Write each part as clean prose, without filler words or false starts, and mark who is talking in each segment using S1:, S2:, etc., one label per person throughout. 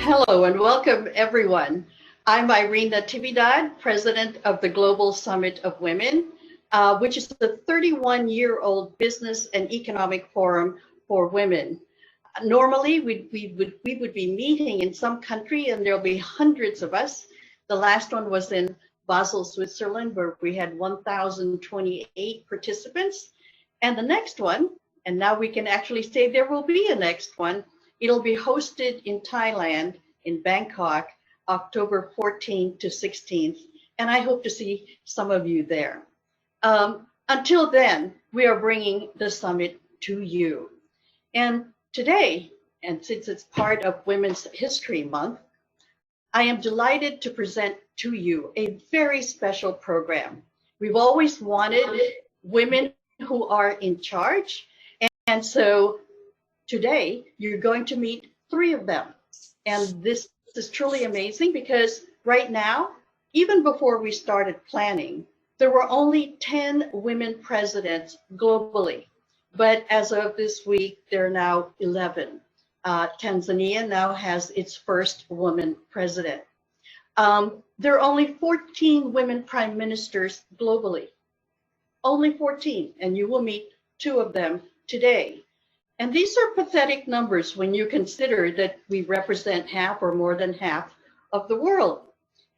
S1: Hello and welcome, everyone. I'm Irina Tividad, president of the Global Summit of Women, which is the 31-year-old business and economic forum for women. Normally, we would be meeting in some country and there'll be hundreds of us. The last one was in Basel, Switzerland, where we had 1,028 participants. And the next one, and now we can actually say there will be a next one, it'll be hosted in Thailand, in Bangkok, October 14th to 16th, and I hope to see some of you there. Until then, we are bringing the summit to you. And today, and since it's part of Women's History Month, I am delighted to present to you a very special program. We've always wanted women who are in charge, and so today, you're going to meet 3 of them. And this is truly amazing because right now, even before we started planning, there were only 10 women presidents globally. But as of this week, there are now 11. Tanzania now has its first woman president. There are only 14 women prime ministers globally. Only 14, and you will meet 2 of them today. And these are pathetic numbers when you consider that we represent half or more than half of the world.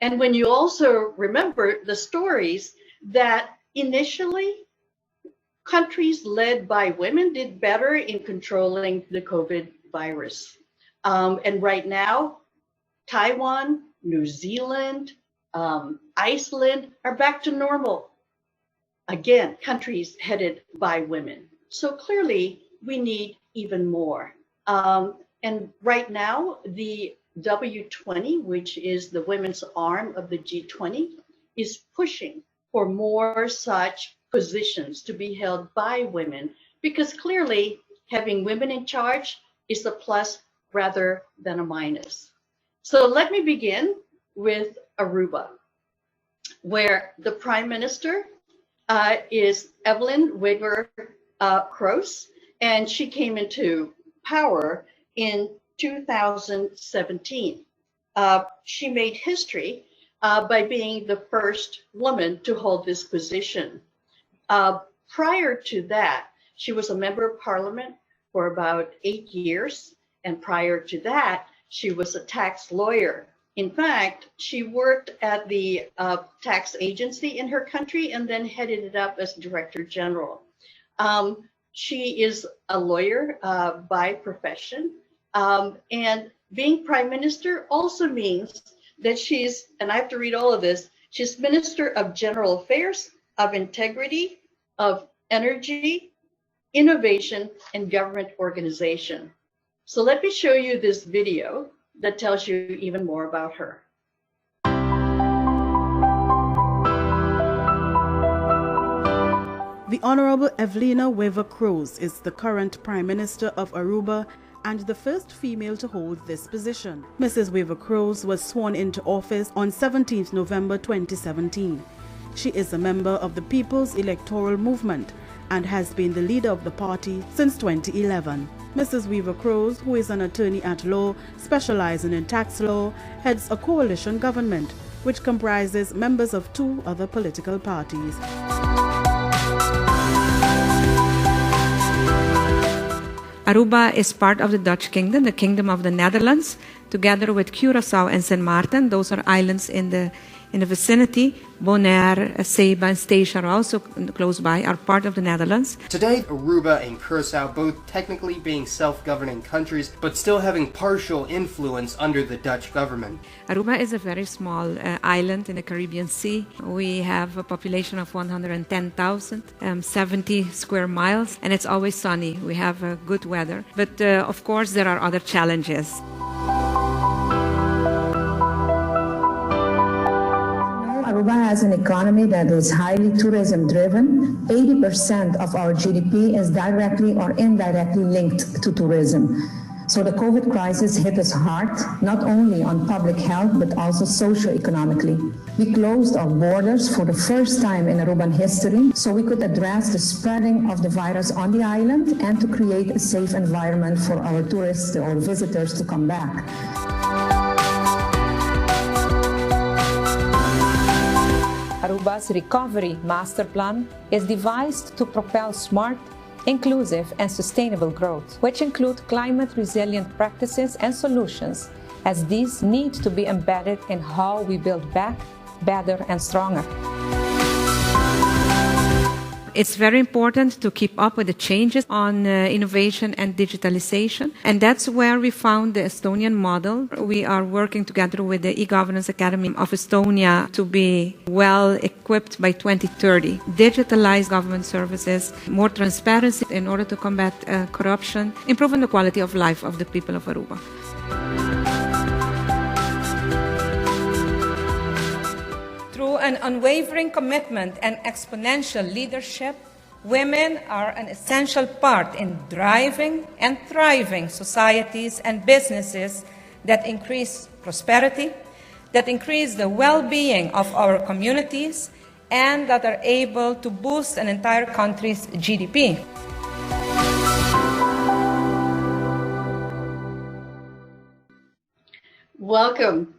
S1: And when you also remember the stories that initially countries led by women did better in controlling the COVID virus. And right now, Taiwan, New Zealand, Iceland are back to normal. Again, countries headed by women. So clearly, we need even more. And right now, the W20, which is the women's arm of the G20, is pushing for more such positions to be held by women, because clearly having women in charge is a plus rather than a minus. So let me begin with Aruba, where the Prime Minister is Evelina Weaver-Crows. And she came into power in 2017. She made history by being the first woman to hold this position. Prior to that, she was a member of parliament for about 8 years. And prior to that, she was a tax lawyer. In fact, she worked at the tax agency in her country and then headed it up as director general. She is a lawyer by profession, and being prime minister also means that she's, and I have to read all of this, she's Minister of General Affairs, of Integrity, of Energy, Innovation, and Government Organization. So let me show you this video that tells you even more about her.
S2: The Honorable Evelina Weaver-Crows is the current Prime Minister of Aruba and the first female to hold this position. Mrs. Weaver-Crows was sworn into office on 17 November 2017. She is a member of the People's Electoral Movement and has been the leader of the party since 2011. Mrs. Weaver-Crows, who is an attorney at law specializing in tax law, heads a coalition government which comprises members of 2 other political parties.
S3: Aruba is part of the Dutch Kingdom, the Kingdom of the Netherlands, together with Curaçao and Saint Maarten. Those are islands in the vicinity. Bonaire, Ceiba, and Statia are also close by, are part of the Netherlands.
S4: Today, Aruba and Curaçao both technically being self-governing countries, but still having partial influence under the Dutch government.
S3: Aruba is a very small island in the Caribbean Sea. We have a population of 110,000, 70 square miles, and it's always sunny. We have good weather. But of course, there are other challenges.
S5: Aruba has an economy that is highly tourism-driven. 80% of our GDP is directly or indirectly linked to tourism. So the COVID crisis hit us hard, not only on public health, but also socio-economically. We closed our borders for the first time in Aruban history, so we could address the spreading of the virus on the island and to create a safe environment for our tourists or visitors to come back.
S6: Aruba's recovery master plan is devised to propel smart, inclusive, and sustainable growth, which include climate-resilient practices and solutions, as these need to be embedded in how we build back better and stronger.
S3: It's very important to keep up with the changes on innovation and digitalization. And that's where we found the Estonian model. We are working together with the e-Governance Academy of Estonia to be well equipped by 2030. Digitalize government services, more transparency in order to combat corruption, improving the quality of life of the people of Aruba.
S6: Through an unwavering commitment and exponential leadership, women are an essential part in driving and thriving societies and businesses that increase prosperity, that increase the well-being of our communities, and that are able to boost an entire country's GDP.
S1: Welcome,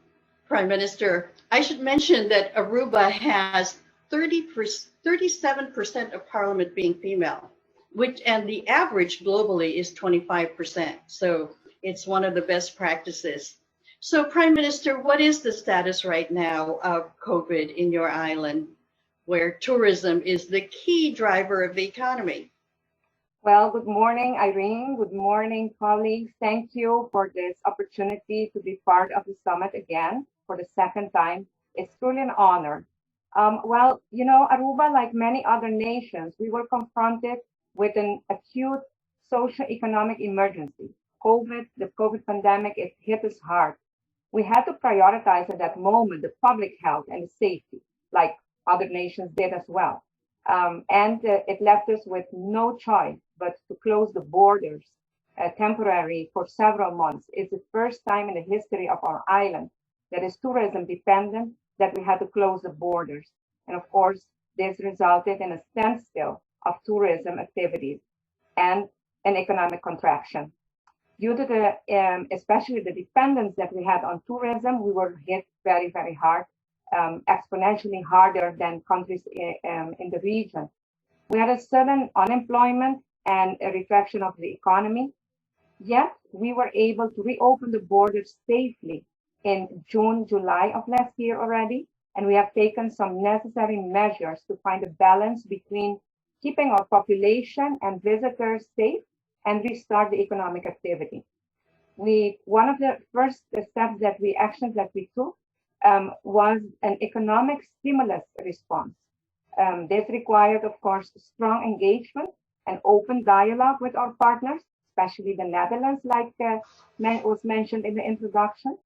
S1: Prime Minister. I should mention that Aruba has 37% of parliament being female, and the average globally is 25%. So it's one of the best practices. So Prime Minister, what is the status right now of COVID in your island, where tourism is the key driver of the economy?
S7: Well, good morning, Irene. Good morning, colleagues. Thank you for this opportunity to be part of the summit again for the second time. It's truly an honor. Well, you know, Aruba, like many other nations, we were confronted with an acute socio-economic emergency. The COVID pandemic, it hit us hard. We had to prioritize at that moment the public health and the safety, like other nations did as well. It left us with no choice but to close the borders temporarily for several months. It's the first time in the history of our island that is tourism dependent that we had to close the borders. And of course, this resulted in a standstill of tourism activities and an economic contraction. Due to the, especially the dependence that we had on tourism, we were hit very, very hard, exponentially harder than countries in the region. We had a sudden unemployment and a retraction of the economy, yet we were able to reopen the borders safely in June, July of last year already, and we have taken some necessary measures to find a balance between keeping our population and visitors safe and restart the economic activity. One of the first steps actions that we took was an economic stimulus response. This required, of course, strong engagement and open dialogue with our partners, especially the Netherlands, like was mentioned in the introduction.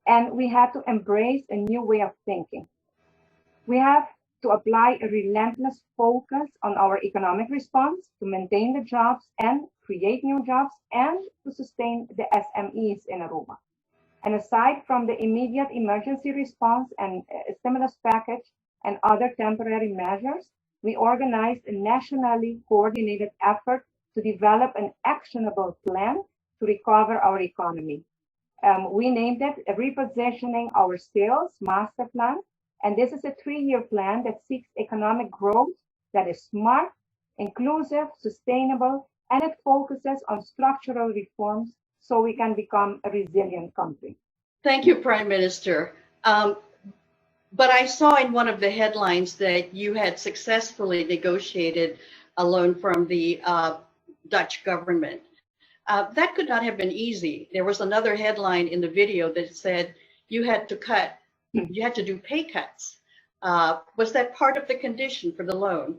S7: And we had to embrace a new way of thinking. We have to apply a relentless focus on our economic response to maintain the jobs and create new jobs and to sustain the SMEs in Aruba. And aside from the immediate emergency response and a stimulus package and other temporary measures, we organized a nationally coordinated effort to develop an actionable plan to recover our economy. We named it Repositioning Our Sales Master Plan. And this is a 3-year plan that seeks economic growth that is smart, inclusive, sustainable, and it focuses on structural reforms so we can become a resilient country.
S1: Thank you, Prime Minister. But I saw in one of the headlines that you had successfully negotiated a loan from the Dutch government. That could not have been easy. There was another headline in the video that said you had to do pay cuts. Was that part of the condition for the loan?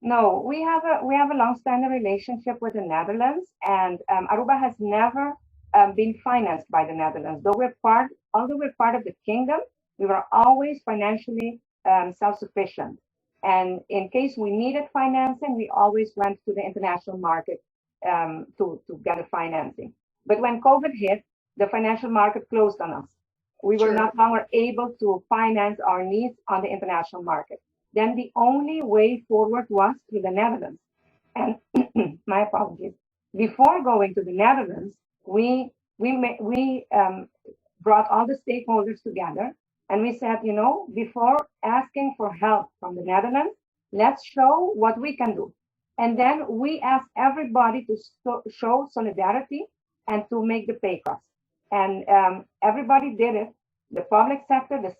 S7: No, we have a long-standing relationship with the Netherlands, and Aruba has never been financed by the Netherlands. Although we're part of the kingdom, we were always financially self-sufficient. And in case we needed financing, we always went to the international market to get a financing. But when COVID hit, the financial market closed on us. We were no longer able to finance our needs on the international market. Then the only way forward was through the Netherlands. And my apologies. Before going to the Netherlands, we brought all the stakeholders together And we said, before asking for help from the Netherlands, let's show what we can do. And then we asked everybody to show solidarity and to make the pay cuts. And everybody did it. The public sector, the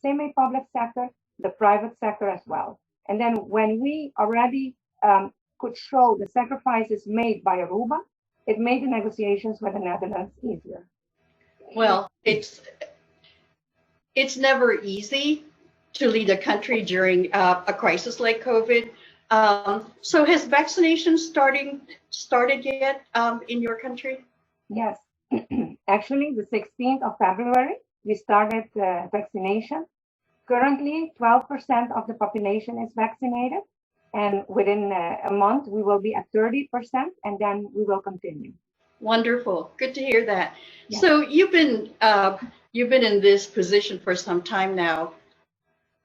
S7: semi-public sector, the private sector as well. And then when we already could show the sacrifices made by Aruba, it made the negotiations with the Netherlands easier.
S1: Well, it's never easy to lead a country during a crisis like COVID. So has vaccination started yet in your country?
S7: Yes. Actually, the 16th of February, we started vaccination. Currently, 12% of the population is vaccinated. And within a month, we will be at 30%, and then we will continue.
S1: Wonderful. Good to hear that.
S7: Yeah.
S1: So you've been in this position for some time now.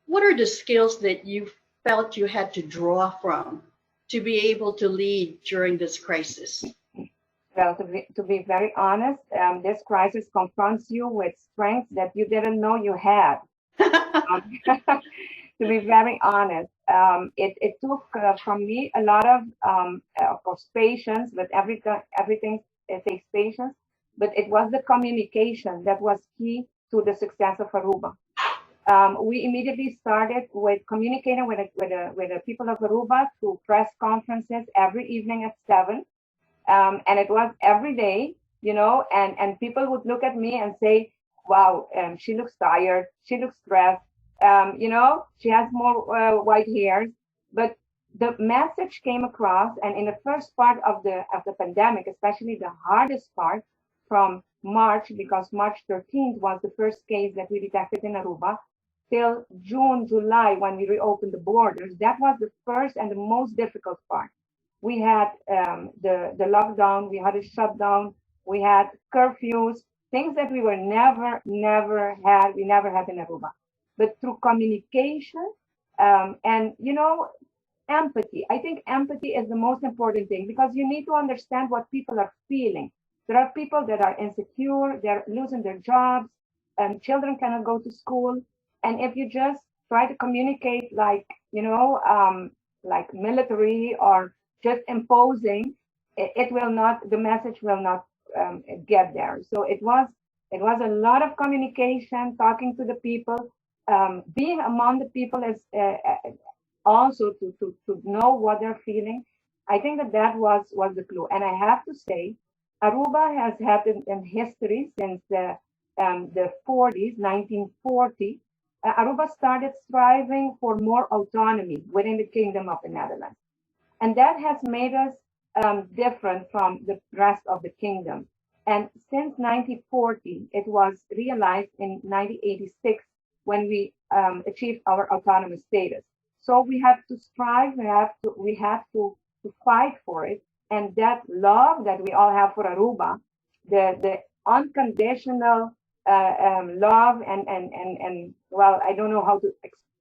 S1: What are the skills that you felt you had to draw from to be able to lead during this crisis?
S7: Well, to be very honest, this crisis confronts you with strengths that you didn't know you had. To be very honest, it took from me a lot of course, patience, but everything takes patience. But it was the communication that was key to the success of Aruba. We immediately started with communicating with the people of Aruba through press conferences every evening at 7. And it was every day, and people would look at me and say, wow, she looks tired, she looks stressed, she has more white hairs. But the message came across, and in the first part of the pandemic, especially the hardest part from March, because March 13th was the first case that we detected in Aruba, till June, July, when we reopened the borders, that was the first and the most difficult part. We had the lockdown, we had a shutdown, we had curfews, things that we never had in Aruba. But through communication and, empathy, I think empathy is the most important thing, because you need to understand what people are feeling. There are people that are insecure, they're losing their jobs, and children cannot go to school. And if you just try to communicate like military or just imposing, the message will not get there. So it was a lot of communication, talking to the people, being among the people is also to know what they're feeling. I think that was the clue. And I have to say, Aruba has had in history since the 40s, 1940. Aruba started striving for more autonomy within the Kingdom of the Netherlands. And that has made us different from the rest of the kingdom. And since 1940, it was realized in 1986 when we achieved our autonomous status. So we have to strive, we have to fight for it. And that love that we all have for Aruba, the unconditional love and well, I don't know how to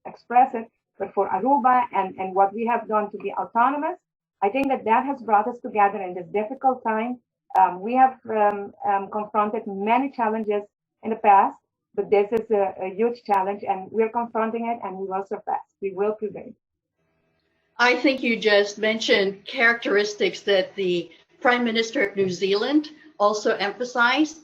S7: express it, but for Aruba and what we have done to be autonomous, I think that has brought us together in this difficult time. We have confronted many challenges in the past, but this is a huge challenge, and we're confronting it, and we will surpass. We will prevail.
S1: I think you just mentioned characteristics that the Prime Minister of New Zealand also emphasized: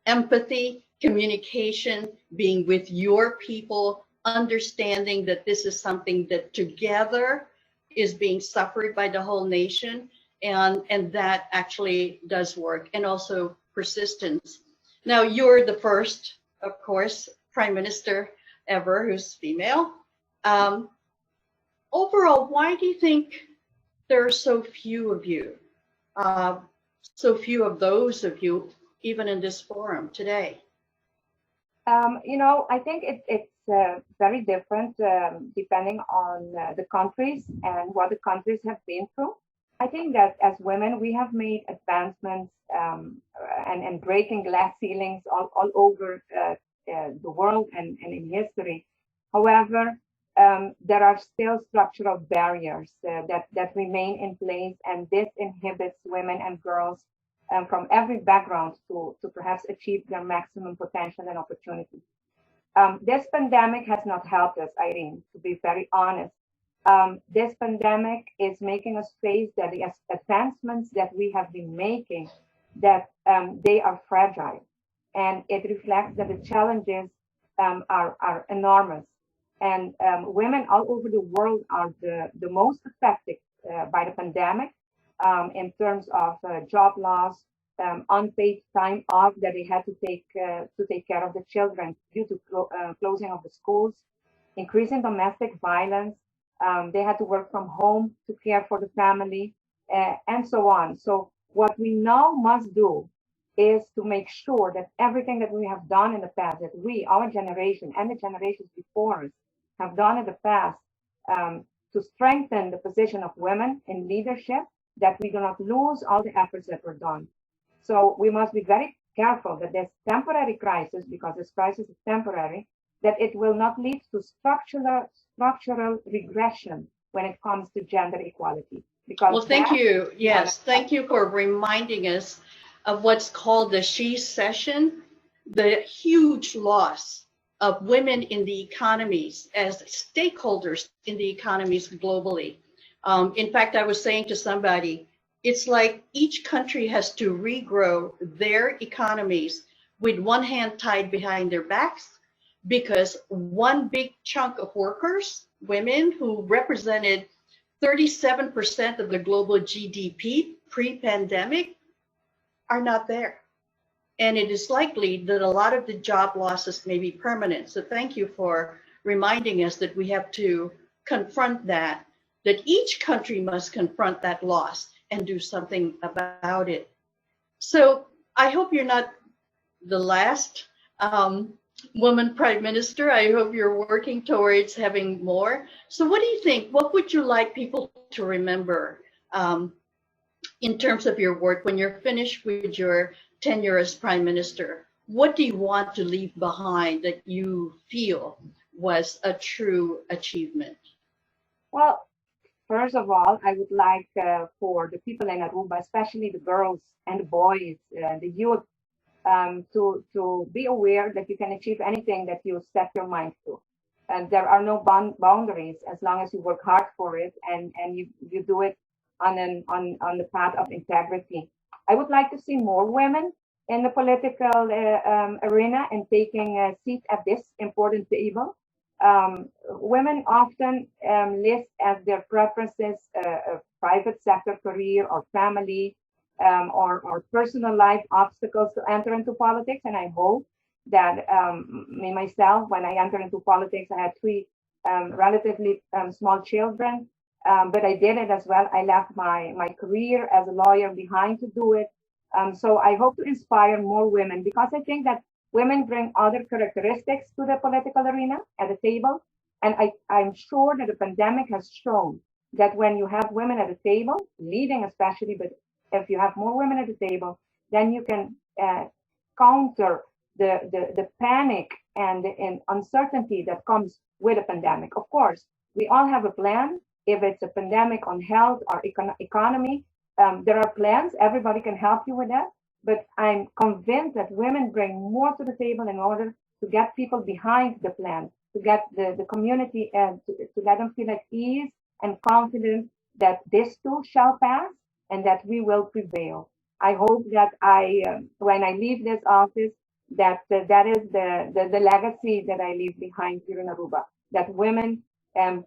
S1: empathy, communication, being with your people, understanding that this is something that together is being suffered by the whole nation, and that actually does work, and also persistence. Now, you're the first, of course, Prime Minister ever who's female. Overall, why do you think there are so few of you, so few of those of you, even in this forum today?
S7: I think it's very different depending on the countries and what the countries have been through. I think that as women, we have made advancements and breaking glass ceilings all over the world and in history. However, there are still structural barriers that remain in place, and this inhibits women and girls from every background to perhaps achieve their maximum potential and opportunity. This pandemic has not helped us, Irene, to be very honest. This pandemic is making us face that the advancements that we have been making, that they are fragile. And it reflects that the challenges are enormous. And women all over the world are the most affected by the pandemic in terms of job loss, unpaid time off that they had to take care of the children due to closing of the schools, increasing domestic violence. They had to work from home to care for the family, and so on. So what we now must do is to make sure that everything that we have done in the past, that we, our generation, and the generations before us have done in the past, to strengthen the position of women in leadership, that we do not lose all the efforts that were done. So we must be very careful that this temporary crisis, because this crisis is temporary, that it will not lead to structural regression when it comes to gender equality. Because
S1: well, thank you. Yes, thank you for reminding us of what's called the She Session, the huge loss of women in the economies as stakeholders in the economies globally. In fact, I was saying to somebody, it's like each country has to regrow their economies with one hand tied behind their backs, because one big chunk of workers, women who represented 37% of the global GDP pre-pandemic, are not there. And it is likely that a lot of the job losses may be permanent. So thank you for reminding us that we have to confront that each country must confront that loss and do something about it. So I hope you're not the last woman prime minister. I hope you're working towards having more. So what do you think? What would you like people to remember in terms of your work when you're finished with your tenure as prime minister? What do you want to leave behind that you feel was a true achievement?
S7: Well, first of all, I would like for the people in Aruba, especially the girls and the boys, the youth, to be aware that you can achieve anything that you set your mind to. And there are no boundaries as long as you work hard for it and you do it on the path of integrity. I would like to see more women in the political arena and taking a seat at this important table. Women often list as their preferences a private sector career or family or personal life obstacles to enter into politics. And I hope that me myself, when I entered into politics, I had three relatively small children, but I did it as well. I left my career as a lawyer behind to do it. So I hope to inspire more women, because I think that women bring other characteristics to the political arena at the table. And I'm sure that the pandemic has shown that when you have women at the table, leading especially, but if you have more women at the table, then you can counter the panic and uncertainty that comes with a pandemic. Of course, we all have a plan. If it's a pandemic on health or economy, there are plans. Everybody can help you with that. But I'm convinced that women bring more to the table in order to get people behind the plan, to get the community and to let them feel at ease and confident that this too shall pass and that we will prevail. I hope that when I leave this office, that is the legacy that I leave behind here in Aruba, that women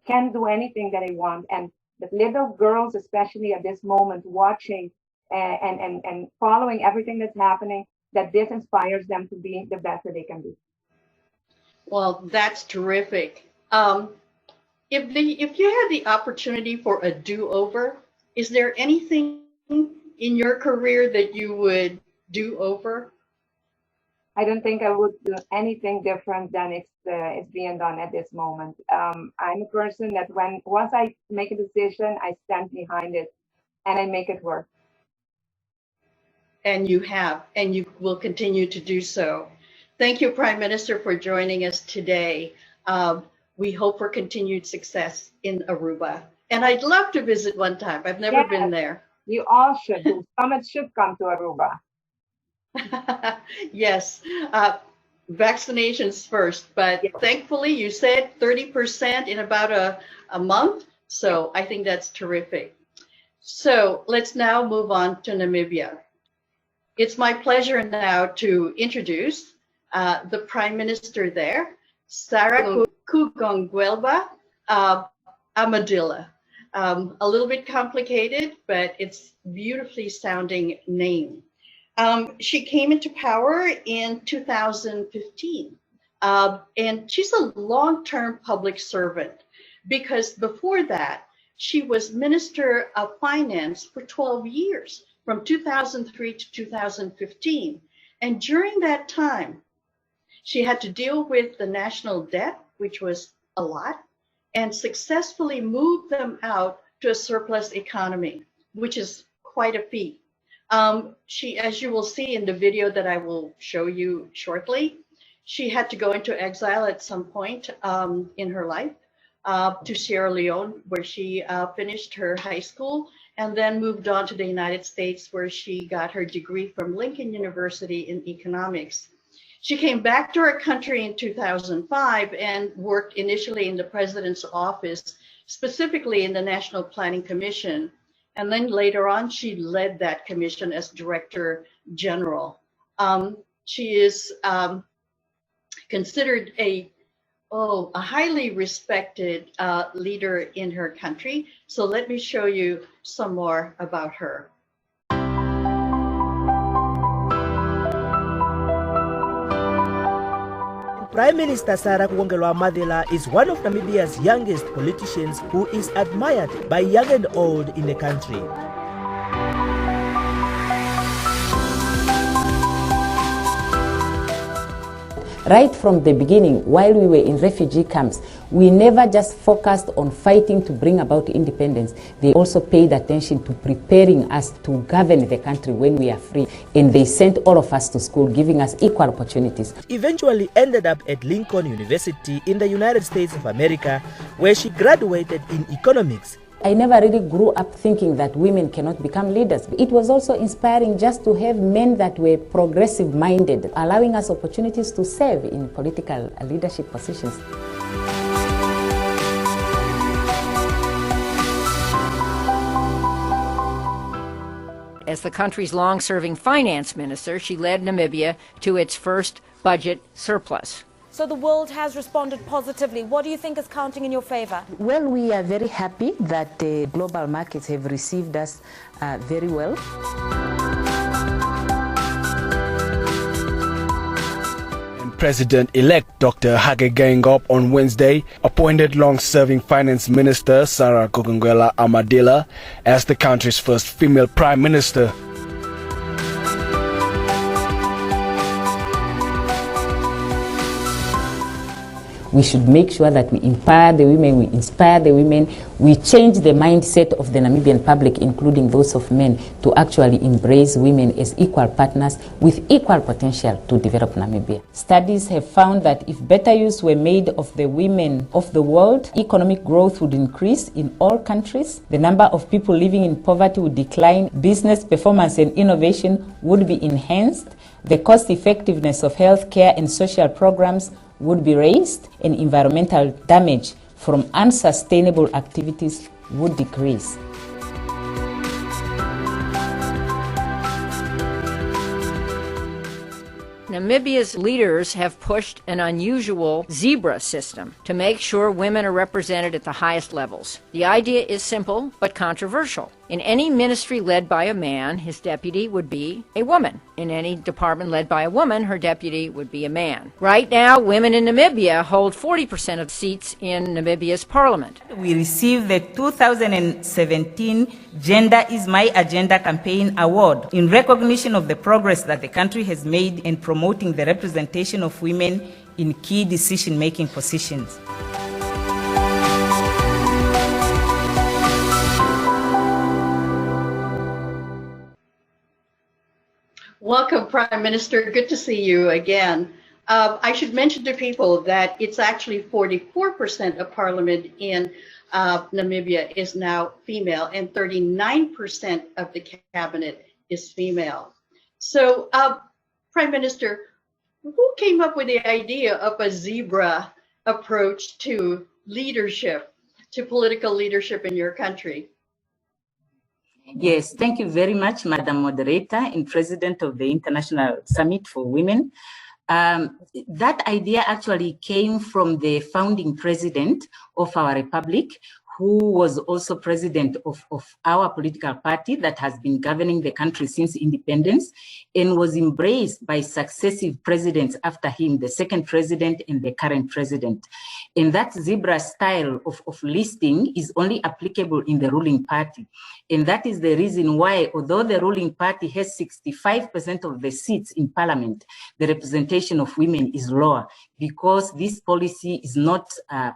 S7: can do anything that they want, and that little girls, especially at this moment, watching and following everything that's happening, that this inspires them to be the best that they can be.
S1: Well, that's terrific. If you had the opportunity for a do-over, is there anything in your career that you would do over?
S7: I don't think I would do anything different than it's being done at this moment. I'm a person that once I make a decision, I stand behind it and I make it work.
S1: And you have, and you will continue to do so. Thank you, Prime Minister, for joining us today. We hope for continued success in Aruba. And I'd love to visit one time. I've never been there.
S7: You all should. The summit should come to Aruba.
S1: Yes. vaccinations first, but thankfully you said 30% in about a month. So I think that's terrific. So let's now move on to Namibia. It's my pleasure now to introduce the Prime Minister there, Sarah Kugongwelba Madela. A little bit complicated, but it's beautifully sounding name. She came into power in 2015, and she's a long-term public servant because before that, she was Minister of Finance for 12 years, from 2003 to 2015. And during that time, she had to deal with the national debt, which was a lot, and successfully move them out to a surplus economy, which is quite a feat. She, as you will see in the video that I will show you shortly, she had to go into exile at some point in her life to Sierra Leone, where she finished her high school and then moved on to the United States, where she got her degree from Lincoln University in economics. She came back to her country in 2005 and worked initially in the president's office, specifically in the National Planning Commission. And then later on, she led that commission as Director General. She is considered a highly respected leader in her country. So let me show you some more about her.
S8: Prime Minister Sarah Madela is one of Namibia's youngest politicians who is admired by young and old in the country.
S9: Right from the beginning, while we were in refugee camps, we never just focused on fighting to bring about independence. They also paid attention to preparing us to govern the country when we are free. And they sent all of us to school, giving us equal opportunities.
S8: Eventually ended up at Lincoln University in the United States of America, where she graduated in economics.
S9: I never really grew up thinking that women cannot become leaders. It was also inspiring just to have men that were progressive-minded, allowing us opportunities to serve in political leadership positions.
S10: As the country's long-serving finance minister, she led Namibia to its first budget surplus.
S11: So the world has responded positively. What do you think is counting in your favor?
S9: Well, we are very happy that the global markets have received us very well.
S12: And President-elect Dr. Hage Geingob on Wednesday appointed long-serving Finance Minister Sarah Kugongwelba Madela as the country's first female Prime Minister.
S9: We should make sure that we empower the women, we inspire the women, we change the mindset of the Namibian public, including those of men, to actually embrace women as equal partners with equal potential to develop Namibia. Studies have found that if better use were made of the women of the world, economic growth would increase in all countries, the number of people living in poverty would decline, business performance and innovation would be enhanced, the cost effectiveness of healthcare and social programs would be raised, and environmental damage from unsustainable activities would decrease.
S10: Namibia's leaders have pushed an unusual zebra system to make sure women are represented at the highest levels. The idea is simple but controversial. In any ministry led by a man, his deputy would be a woman. In any department led by a woman, her deputy would be a man. Right now, women in Namibia hold 40% of seats in Namibia's parliament.
S13: We received the 2017 Gender is My Agenda Campaign Award in recognition of the progress that the country has made in promoting the representation of women in key decision-making positions.
S1: Welcome, Prime Minister. Good to see you again. I should mention to people that it's actually 44% of Parliament in Namibia is now female, and 39% of the cabinet is female. So, Prime Minister, Who came up with the idea of a zebra approach to leadership, to political leadership in your country?
S13: Yes, thank you very much, Madam Moderator and President of the International Summit for Women. That idea actually came from the founding president of our republic, who was also president of our political party that has been governing the country since independence, and was embraced by successive presidents after him, the second president and the current president. And that zebra style of listing is only applicable in the ruling party. And that is the reason why, although the ruling party has 65% of the seats in parliament, the representation of women is lower, because this policy is not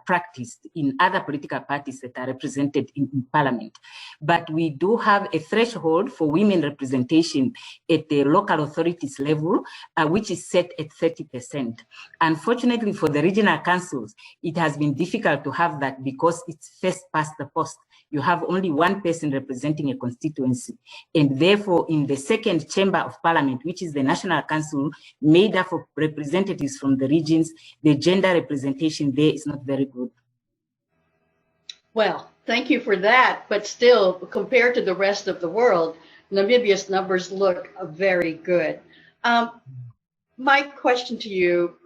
S13: practiced in other political parties that are represented in parliament. But we do have a threshold for women representation at the local authorities level, which is set at 30%. Unfortunately for the regional councils, it has been difficult to have that because it's first past the post. You have only one person representing a constituency. And therefore, in the second chamber of parliament, which is the National Council, made up of representatives from the regions, the gender representation there is not very good.
S1: Well, thank you for that. But still, compared to the rest of the world, Namibia's numbers look very good. My question to you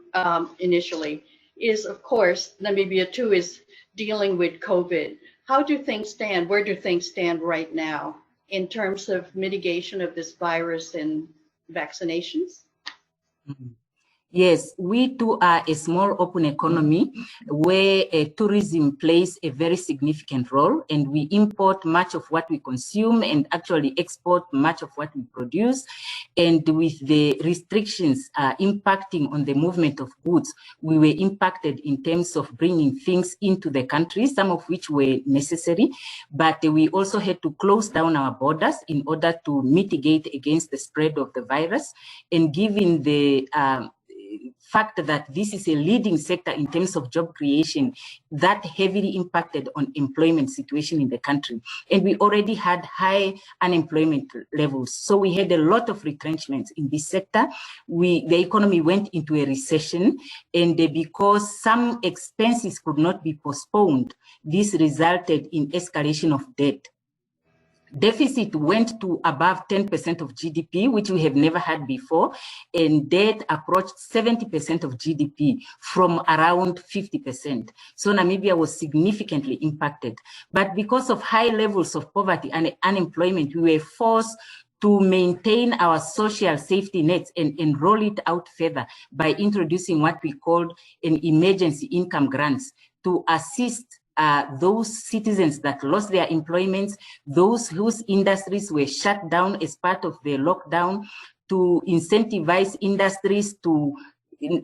S1: initially is, of course, Namibia too is dealing with COVID. How do things stand? Where do things stand right now in terms of mitigation of this virus and vaccinations?
S13: Mm-hmm. Yes, we too are a small open economy where tourism plays a very significant role, and we import much of what we consume and actually export much of what we produce. And with the restrictions impacting on the movement of goods, we were impacted in terms of bringing things into the country, some of which were necessary, but we also had to close down our borders in order to mitigate against the spread of the virus. And given the fact that this is a leading sector in terms of job creation, that heavily impacted on employment situation in the country. And we already had high unemployment levels. So we had a lot of retrenchments in this sector. The economy went into a recession, and because some expenses could not be postponed, this resulted in escalation of debt. Deficit went to above 10% of GDP, which we have never had before, and debt approached 70% of GDP from around 50%. So Namibia was significantly impacted. But because of high levels of poverty and unemployment, we were forced to maintain our social safety nets and roll it out further by introducing what we called an emergency income grants to assist those citizens that lost their employments, those whose industries were shut down as part of the lockdown, to incentivize industries to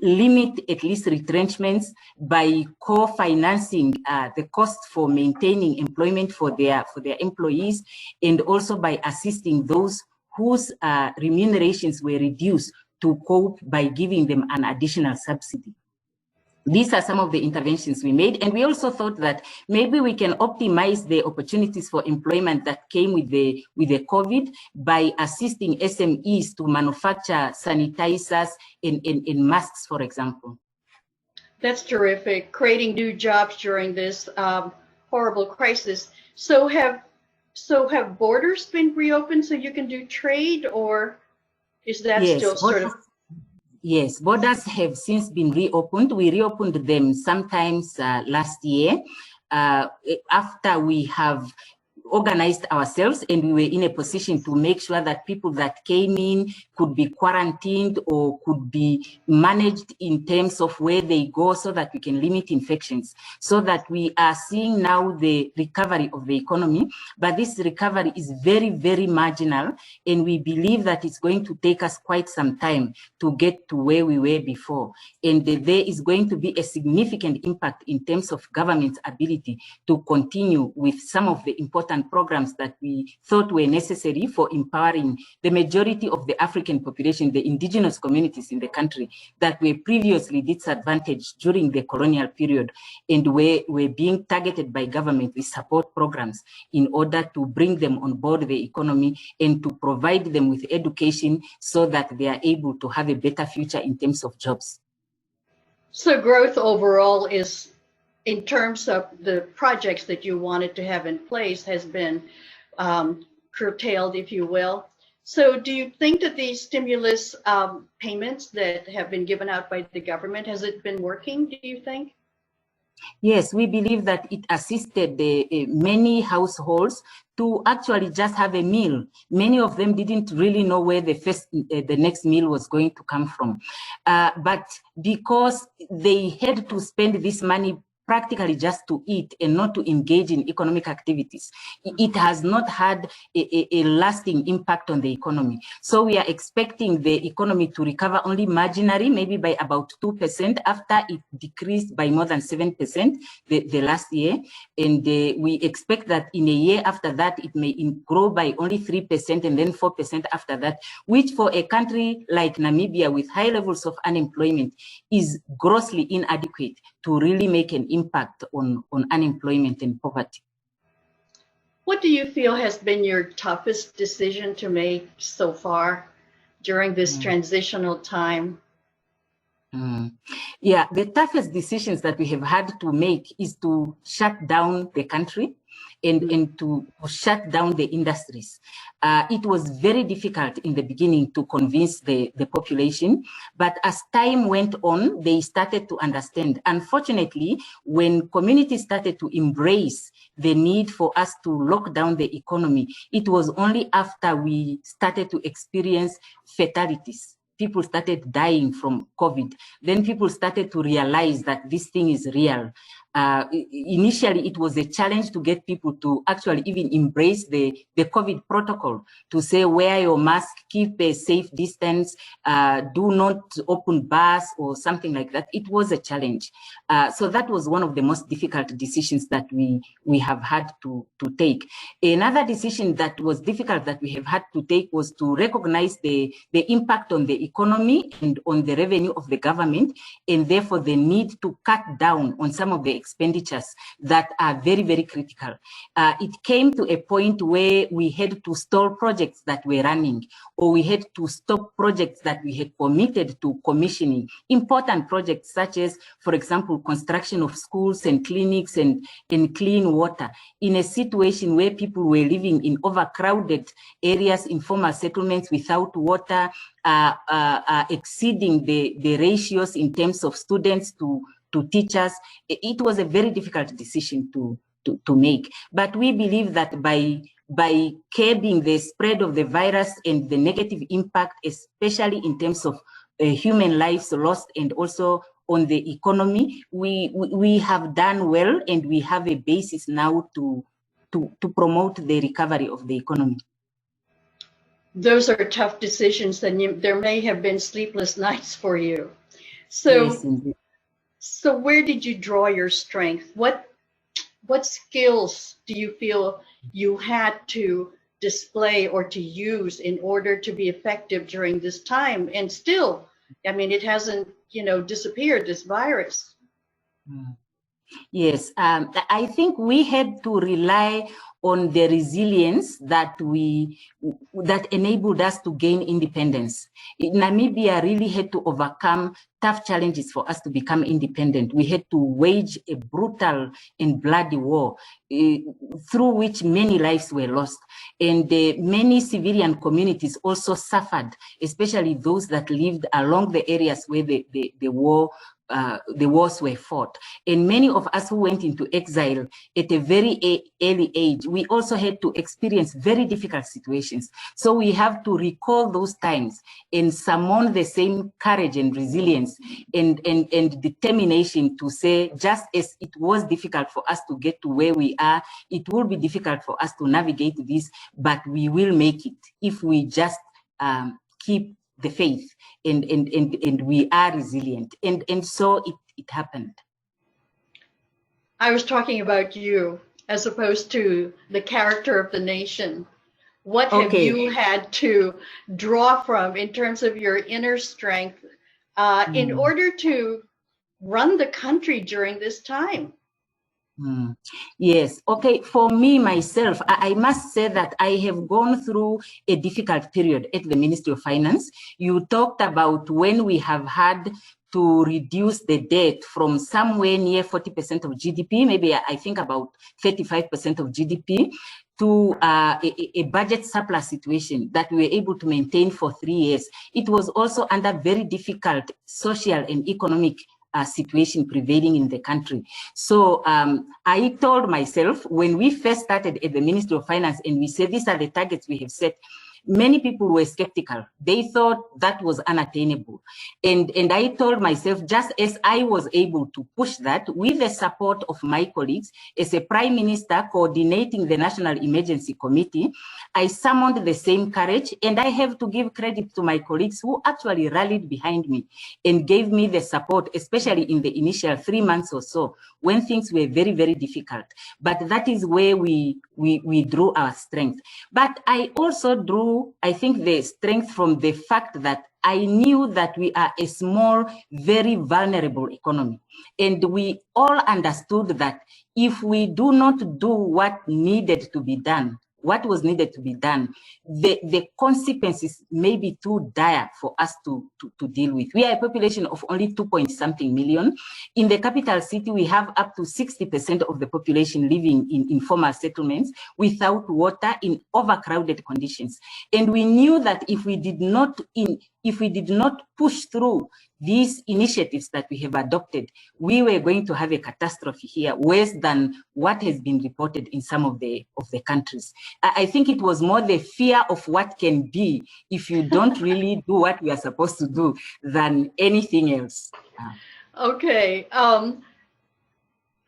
S13: limit at least retrenchments by co-financing the cost for maintaining employment for their employees, and also by assisting those whose remunerations were reduced to cope by giving them an additional subsidy. These are some of the interventions we made. And we also thought that maybe we can optimize the opportunities for employment that came with the COVID by assisting SMEs to manufacture sanitizers and masks, for example.
S1: That's terrific, creating new jobs during this horrible crisis. So have borders been reopened so you can do trade, or is that still sort of...
S13: Yes, borders have since been reopened. We reopened them sometimes last year after we have organized ourselves, and we were in a position to make sure that people that came in could be quarantined or could be managed in terms of where they go, so that we can limit infections, so that we are seeing now the recovery of the economy. But this recovery is very, very marginal, and we believe that it's going to take us quite some time to get to where we were before. And there is going to be a significant impact in terms of government's ability to continue with some of the important and programs that we thought were necessary for empowering the majority of the African population, the indigenous communities in the country that were previously disadvantaged during the colonial period and were being targeted by government with support programs in order to bring them on board the economy and to provide them with education so that they are able to have a better future in terms of jobs.
S1: So growth overall is, in terms of the projects that you wanted to have in place, has been curtailed, if you will. So do you think that these stimulus payments that have been given out by the government, has it been working, do you think?
S13: Yes, we believe that it assisted many households to actually just have a meal. Many of them didn't really know where the next meal was going to come from. But because they had to spend this money practically just to eat and not to engage in economic activities, it has not had a lasting impact on the economy. So we are expecting the economy to recover only marginally, maybe by about 2% after it decreased by more than 7% the last year. And we expect that in a year after that, it may grow by only 3% and then 4% after that, which for a country like Namibia with high levels of unemployment is grossly inadequate to really make an impact on unemployment and poverty.
S1: What do you feel has been your toughest decision to make so far during this transitional time?
S13: Yeah, the toughest decisions that we have had to make is to shut down the country and to shut down the industries. It was very difficult in the beginning to convince the population, but as time went on, they started to understand. Unfortunately, when communities started to embrace the need for us to lock down the economy, it was only after we started to experience fatalities. People started dying from COVID. Then people started to realize that this thing is real. Initially, it was a challenge to get people to actually even embrace the COVID protocol, to say, wear your mask, keep a safe distance, do not open bars or something like that. It was a challenge. So that was one of the most difficult decisions that we have had to take. Another decision that was difficult that we have had to take was to recognize the impact on the economy and on the revenue of the government, and therefore the need to cut down on some of the expenditures that are very, very critical. It came to a point where we had to stall projects that were running, or we had to stop projects that we had committed to commissioning. Important projects such as, for example, construction of schools and clinics and clean water, in a situation where people were living in overcrowded areas, informal settlements without water, exceeding the ratios in terms of students to teachers. It was a very difficult decision to make. But we believe that by curbing the spread of the virus and the negative impact, especially in terms of human lives lost and also on the economy, we have done well, and we have a basis now to promote the recovery of the economy.
S1: Those are tough decisions, and there may have been sleepless nights for you. So,
S13: yes, indeed.
S1: So where did you draw your strength? What skills do you feel you had to display or to use in order to be effective during this time? And still, I mean, it hasn't, disappeared, this virus.
S13: Yes, I think we had to rely on the resilience that enabled us to gain independence. Namibia really had to overcome tough challenges for us to become independent. We had to wage a brutal and bloody war through which many lives were lost. And many civilian communities also suffered, especially those that lived along the areas where the wars were fought. And many of us who went into exile at a very early age, we also had to experience very difficult situations. So we have to recall those times and summon the same courage and resilience and determination to say, just as it was difficult for us to get to where we are, it will be difficult for us to navigate this, but we will make it if we just keep the faith and we are resilient. And so it happened.
S1: I was talking about you as opposed to the character of the nation. What have you had to draw from in terms of your inner strength in order to run the country during this time?
S14: Yes. Okay. For me, myself, I must say that I have gone through a difficult period at the Ministry of Finance. You talked about when we have had to reduce the debt from somewhere near 40% of GDP, maybe I think about 35% of GDP, to a budget surplus situation that we were able to maintain for 3 years. It was also under very difficult social and economic situation prevailing in the country. So I told myself when we first started at the Ministry of Finance and we said these are the targets we have set, many people were skeptical. They thought that was unattainable. And I told myself, just as I was able to push that with the support of my colleagues, as a Prime Minister coordinating the National Emergency Committee, I summoned the same courage. And I have to give credit to my colleagues who actually rallied behind me and gave me the support, especially in the initial 3 months or so, when things were very, very difficult. But that is where we drew our strength. But I also drew, I think, the strength from the fact that I knew that we are a small, very vulnerable economy. And we all understood that if we do not do what needed to be done, what was needed to be done, the consequences may be too dire for us to deal with. We are a population of only 2-point-something million. In the capital city, we have up to 60% of the population living in informal settlements without water in overcrowded conditions. And we knew that if we did not push through these initiatives that we have adopted, we were going to have a catastrophe here, worse than what has been reported in some of the countries. I think it was more the fear of what can be if you don't really do what we are supposed to do than anything else.
S1: Okay.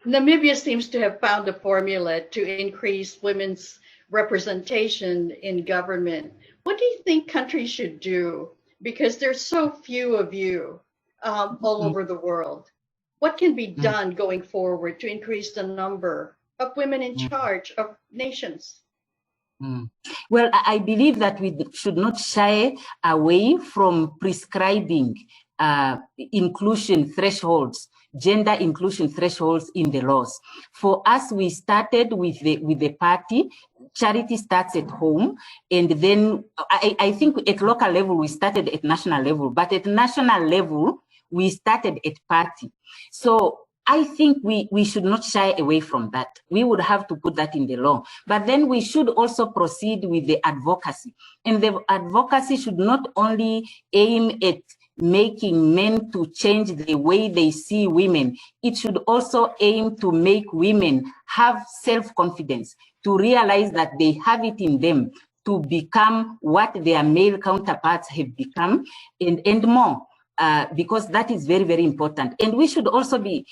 S1: Namibia seems to have found a formula to increase women's representation in government. What do you think countries should do? Because there's so few of you all over the world. What can be done going forward to increase the number of women in charge of nations?
S14: Well, I believe that we should not shy away from prescribing inclusion thresholds, gender inclusion thresholds in the laws. For us, we started with the party. Charity starts at home, and then I think at local level we started at national level, but at national level we started at party. So I think we should not shy away from that. We would have to put that in the law. But then we should also proceed with the advocacy. And the advocacy should not only aim at making men to change the way they see women. It should also aim to make women have self-confidence, to realize that they have it in them to become what their male counterparts have become, and more. Because that is very, very important. And we should also be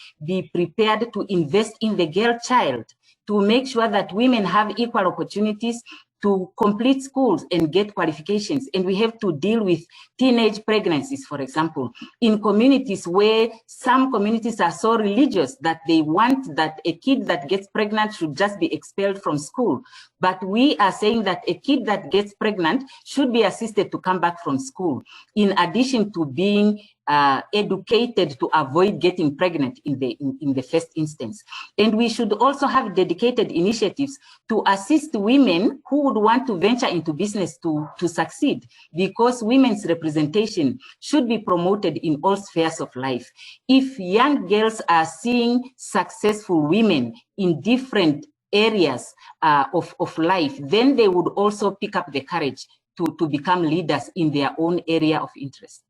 S14: prepared to invest in the girl child, to make sure that women have equal opportunities to complete schools and get qualifications. And we have to deal with teenage pregnancies, for example, in communities where some communities are so religious that they want that a kid that gets pregnant should just be expelled from school. But we are saying that a kid that gets pregnant should be assisted to come back from school, in addition to being educated to avoid getting pregnant in the first instance. And we should also have dedicated initiatives to assist women who would want to venture into business to succeed, because women's representation should be promoted in all spheres of life. If young girls are seeing successful women in different areas of life, then they would also pick up the courage to become leaders in their own area of interest.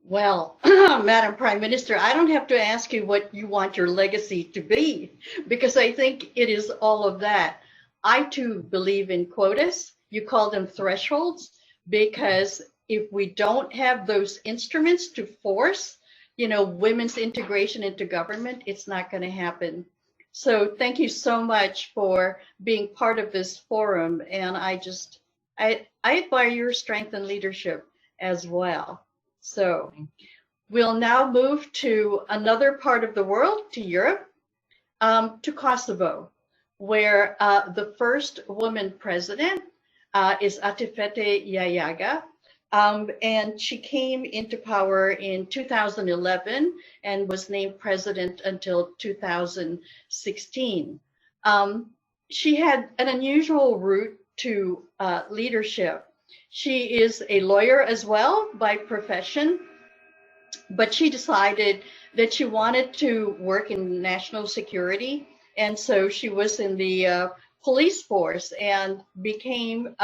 S1: Well, Madam Prime Minister, I don't have to ask you what you want your legacy to be, because I think it is all of that. I too believe in quotas. You call them thresholds, because if we don't have those instruments to force, women's integration into government, it's not going to happen. So thank you so much for being part of this forum. And I admire your strength and leadership as well. So we'll now move to another part of the world, to Europe, to Kosovo. where the first woman president is Atifete Yayaga. And she came into power in 2011 and was named president until 2016. She had an unusual route to leadership. She is a lawyer as well by profession, but she decided that she wanted to work in national security. And so she was in the police force and became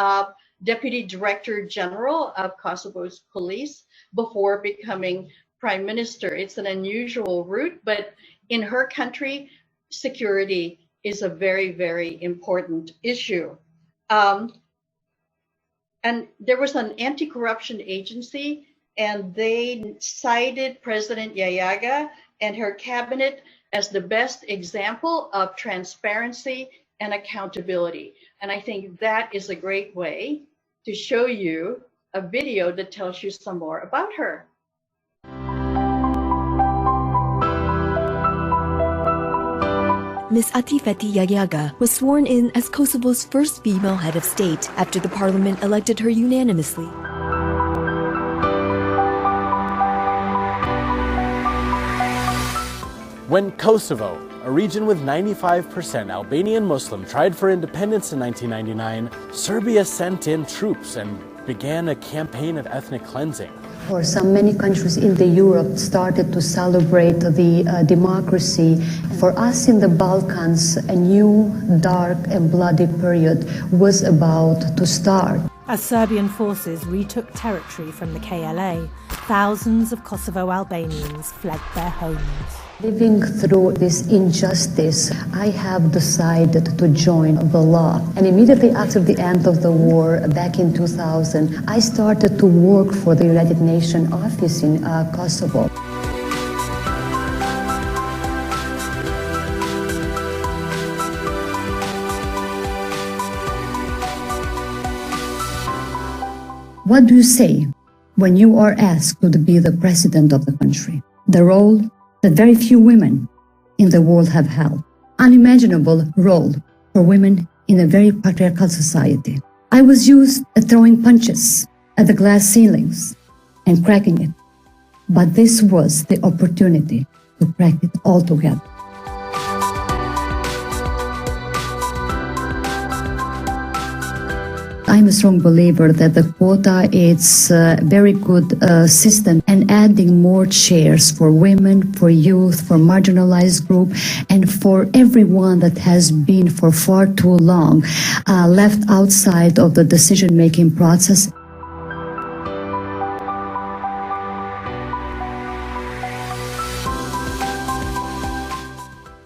S1: Deputy Director General of Kosovo's police before becoming Prime Minister. It's an unusual route, but in her country, security is a very, very important issue. And there was an anti-corruption agency, and they cited President Yayaga and her cabinet as the best example of transparency and accountability. And I think that is a great way to show you a video that tells you some more about her.
S15: Ms. Atifete Yayaga was sworn in as Kosovo's first female head of state after the parliament elected her unanimously.
S16: When Kosovo, a region with 95% Albanian Muslim, tried for independence in 1999, Serbia sent in troops and began a campaign of ethnic cleansing.
S17: For many countries in Europe started to celebrate the democracy. For us in the Balkans, a new, dark and bloody period was about to start.
S18: As Serbian forces retook territory from the KLA, thousands of Kosovo Albanians fled their homes.
S17: Living through this injustice, I have decided to join the law. And immediately after the end of the war, back in 2000, I started to work for the United Nations office in Kosovo. What do you say when you are asked to be the president of the country? The role that very few women in the world have held. Unimaginable role for women in a very patriarchal society. I was used at throwing punches at the glass ceilings and cracking it. But this was the opportunity to crack it all together. I'm a strong believer that the quota is a very good system, and adding more chairs for women, for youth, for marginalized group, and for everyone that has been for far too long left outside of the decision-making process.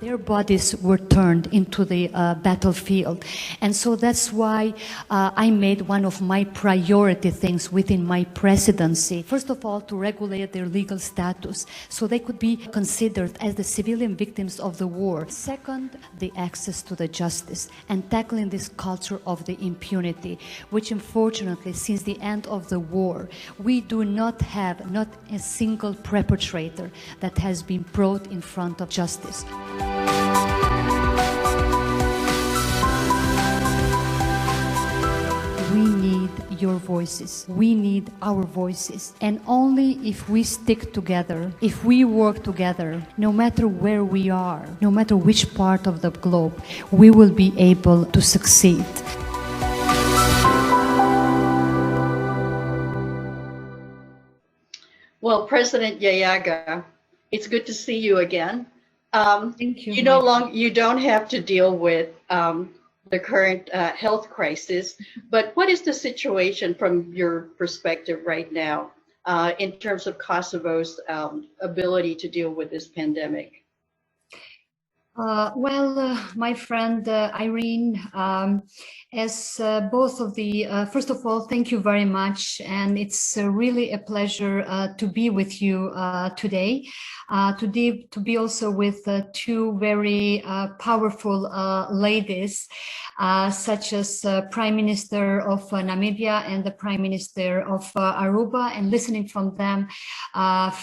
S17: Their bodies were turned into the battlefield. And so that's why I made one of my priority things within my presidency. First of all, to regulate their legal status so they could be considered as the civilian victims of the war. Second, the access to the justice and tackling this culture of the impunity, which unfortunately, since the end of the war, we do not have not a single perpetrator that has been brought in front of justice. We need your voices. We need our voices. And only if we stick together, if we work together, no matter where we are, no matter which part of the globe, we will be able to succeed.
S1: Well, President Yayaga, it's good to see you again.
S17: Thank you.
S1: You don't have to deal with the current health crisis, but what is the situation from your perspective right now in terms of Kosovo's ability to deal with this pandemic?
S17: My friend Irene, as both of the, first of all, thank you very much. And it's really a pleasure to be with you today, to be also with two very powerful ladies, such as Prime Minister of Namibia and the Prime Minister of Aruba, and listening from them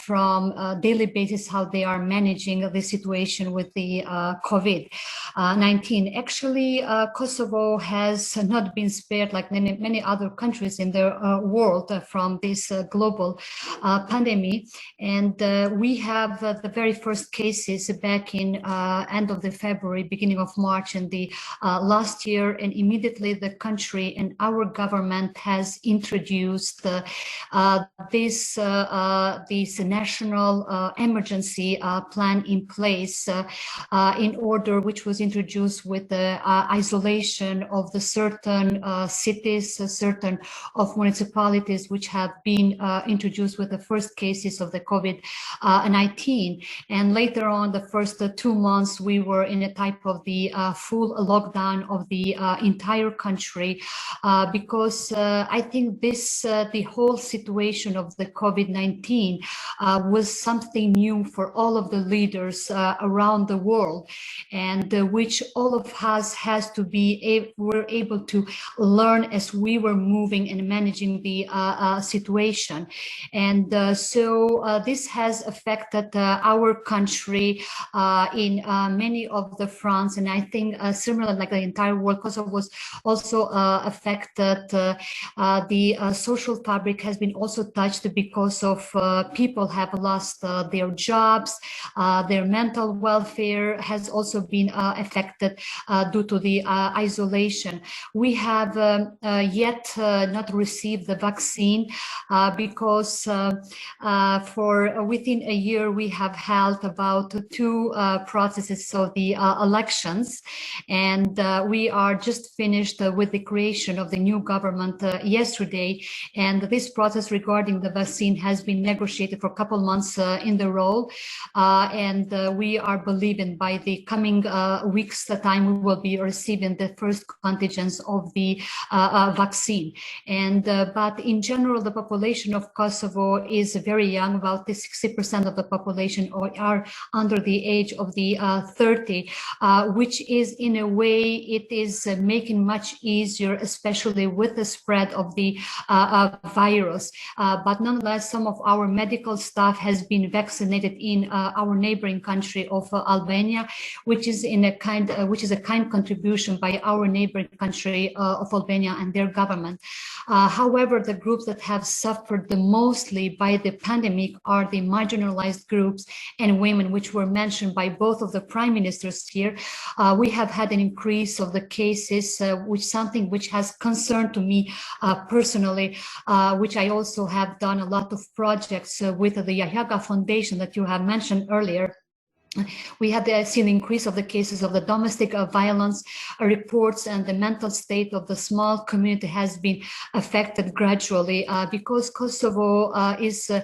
S17: from daily basis how they are managing the situation with the COVID-19. Actually, Kosovo has not been spared like many other countries in the world from this global pandemic. And we have the very first cases back in end of the February, beginning of March in the last year, and immediately the country and our government has introduced this national emergency plan in place in order, which was introduced with the isolation of the certain cities, certain of municipalities which have been introduced with the first cases of the COVID-19. And later on, the first 2 months, we were in a type of the full lockdown of the entire country because I think this, the whole situation of the COVID-19 was something new for all of the leaders around the world, and which all of us has to be were able to learn as we were moving and managing the situation. And so this has affected our country in many of the fronts, and I think similar like the entire world, Kosovo was also affected. The social fabric has been also touched because of people have lost their jobs, their mental welfare has also been affected due to the isolation. We have yet not received the vaccine because for within a year we have held about 2 processes of the elections, and we are just finished with the creation of the new government yesterday, and this process regarding the vaccine has been negotiated for a couple months in the row, and we are believing by the coming weeks time we will be receiving the first contingents of the vaccine. And but in general, the population of Kosovo is very young. About 60% of the population are under the age of the 30, which is in a way it is making much easier, especially with the spread of the virus. But nonetheless, some of our medical staff has been vaccinated in our neighboring country of Albania, which is in a kind contribution by our neighboring country of Albania and their government. However, the groups that have suffered the mostly by the pandemic are the marginalized groups and women, which were mentioned by both of the prime ministers here. We have had an increase of the cases, which something which has concerned to me personally, which I also have done a lot of projects with the Yahaga Foundation that you have mentioned earlier. We have seen the increase of the cases of the domestic violence reports, and the mental state of the small community has been affected gradually because Kosovo is a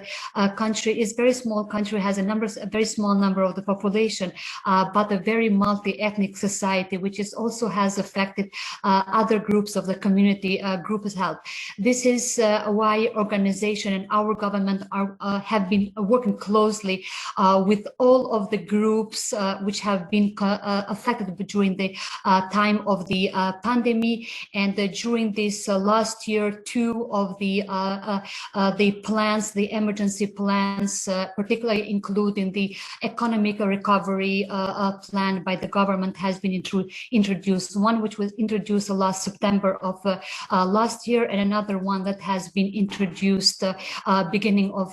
S17: country, is very small country, has a very small number of the population, but a very multi-ethnic society, which is also has affected other groups of the community group health. This is why organization and our government have been working closely with all of the groups which have been affected during the time of the pandemic, and during this last year, 2 of the plans, the emergency plans, particularly including the economic recovery plan by the government, has been introduced. One which was introduced last September of last year, and another one that has been introduced beginning of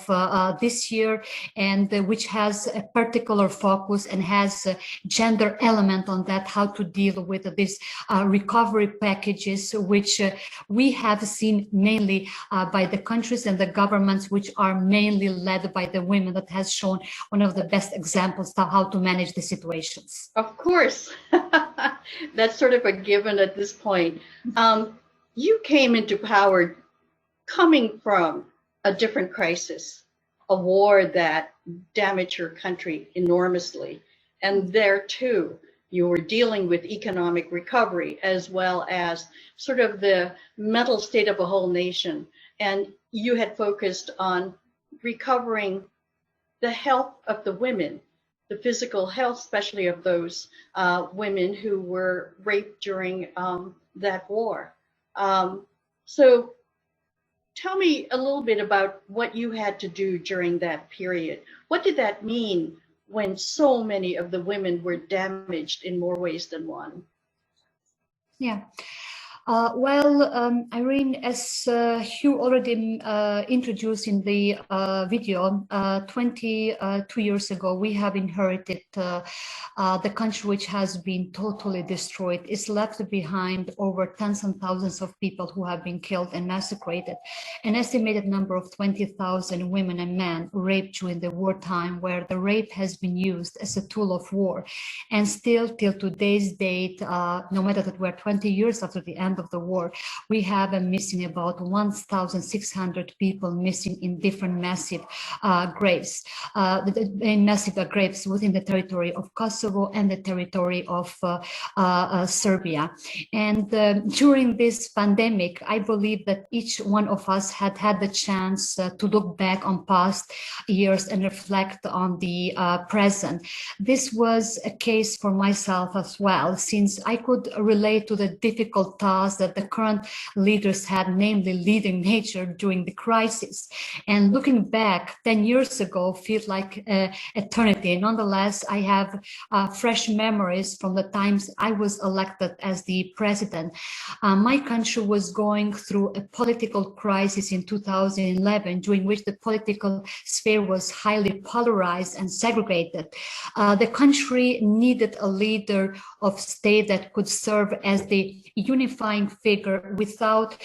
S17: this year, and which has a particular focus and has a gender element on that, how to deal with these recovery packages, which we have seen mainly by the countries and the governments which are mainly led by the women, that has shown one of the best examples of how to manage the situations.
S1: Of course, that's sort of a given at this point. You came into power coming from a different crisis, a war that damaged your country enormously. And there too, you were dealing with economic recovery as well as sort of the mental state of a whole nation. And you had focused on recovering the health of the women, the physical health, especially of those women who were raped during that war. So tell me a little bit about what you had to do during that period. What did that mean when so many of the women were damaged in more ways than one?
S17: Yeah. Irene, as Hugh already introduced in the video, 22 years ago, we have inherited the country which has been totally destroyed. It's left behind over tens and thousands of people who have been killed and massacred. An estimated number of 20,000 women and men raped during the wartime, where the rape has been used as a tool of war. And still, till today's date, no matter that we're 20 years after the end of the war, we have missing about 1,600 people missing in different massive graves, within the territory of Kosovo and the territory of Serbia. And during this pandemic, I believe that each one of us had the chance to look back on past years and reflect on the present. This was a case for myself as well, since I could relate to the difficult task that the current leaders had, namely leading nature during the crisis. And looking back 10 years ago feels like eternity. Nonetheless, I have fresh memories from the times I was elected as the president. My country was going through a political crisis in 2011, during which the political sphere was highly polarized and segregated. The country needed a leader of state that could serve as the unifying figure without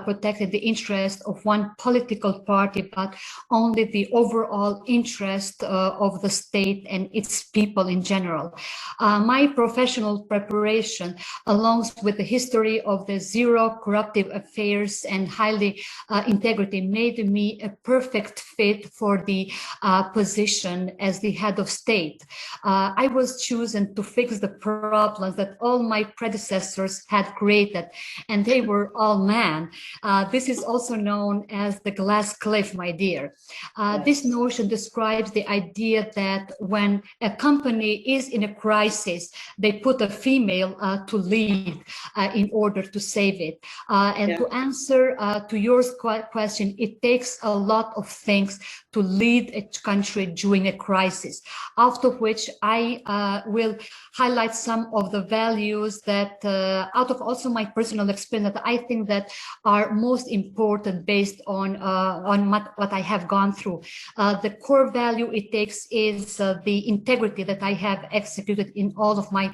S17: protecting the interest of one political party, but only the overall interest of the state and its people in general. My professional preparation, along with the history of the zero corruptive affairs and highly integrity, made me a perfect fit for the position as the head of state. I was chosen to fix the problems that all my predecessors had created, and they were all men. This is also known as the glass cliff, my dear. This notion describes the idea that when a company is in a crisis, they put a female to lead in order to save it. To answer to your question, it takes a lot of things to lead a country during a crisis, after which I will highlight some of the values that, out of also my personal experience, that I think that are most important based on what I have gone through. The core value it takes is the integrity that I have executed in all of my